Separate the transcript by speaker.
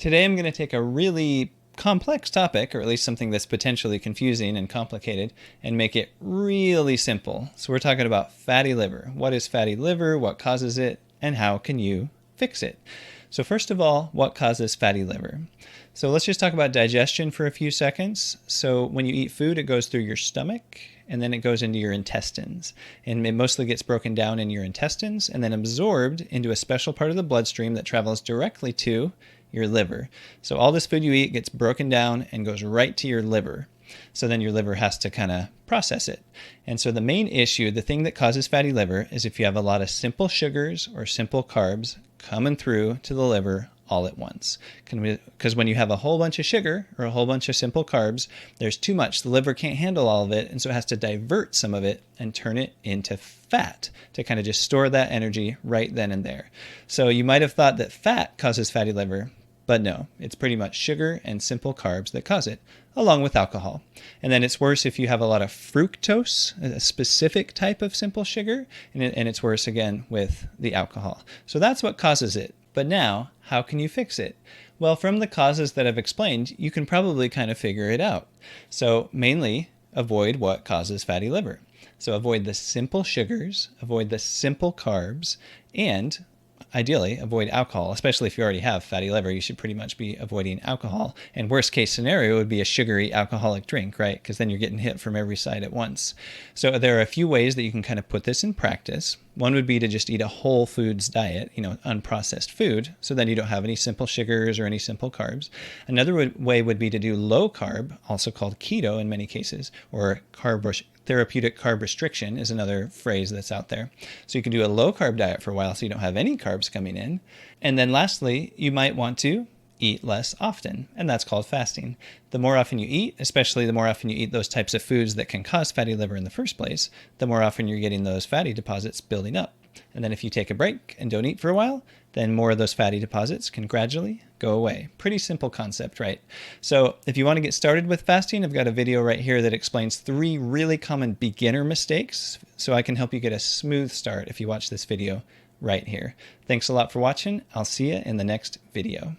Speaker 1: Today I'm going to take a really complex topic, or at least something that's potentially confusing and complicated, and make it really simple. So we're talking about fatty liver. What is fatty liver? What causes it? And how can you fix it? So first of all, what causes fatty liver? So let's just talk about digestion for a few seconds. So when you eat food, it goes through your stomach and then it goes into your intestines. And it mostly gets broken down in your intestines and then absorbed into a special part of the bloodstream that travels directly to your liver. So all this food you eat gets broken down and goes right to your liver. So then your liver has to kind of process it. And so the main issue, the thing that causes fatty liver, is if you have a lot of simple sugars or simple carbs coming through to the liver all at once. Because when you have a whole bunch of sugar or a whole bunch of simple carbs, there's too much. The liver can't handle all of it, and so it has to divert some of it and turn it into fat to kind of just store that energy right then and there. So you might have thought that fat causes fatty liver, but no, it's pretty much sugar and simple carbs that cause it, along with alcohol. And then it's worse if you have a lot of fructose, a specific type of simple sugar, and it's worse again with the alcohol. So that's what causes it. But now, how can you fix it? Well, from the causes that I've explained, you can probably kind of figure it out. So mainly, avoid what causes fatty liver. So avoid the simple sugars, avoid the simple carbs, and ideally, avoid alcohol, especially if you already have fatty liver. You should pretty much be avoiding alcohol. And worst case scenario would be a sugary alcoholic drink, right? Because then you're getting hit from every side at once. So there are a few ways that you can kind of put this in practice. One would be to just eat a whole foods diet, unprocessed food, so then you don't have any simple sugars or any simple carbs. Another way would be to do low carb, also called keto in many cases, or therapeutic carb restriction is another phrase that's out there. So you can do a low carb diet for a while so you don't have any carbs coming in. And then lastly, you might want to eat less often, and that's called fasting. The more often you eat, especially the more often you eat those types of foods that can cause fatty liver in the first place, the more often you're getting those fatty deposits building up. And then if you take a break and don't eat for a while, then more of those fatty deposits can gradually go away. Pretty simple concept, right? So if you want to get started with fasting, I've got a video right here that explains 3 really common beginner mistakes, so I can help you get a smooth start if you watch this video right here. Thanks a lot for watching. I'll see you in the next video.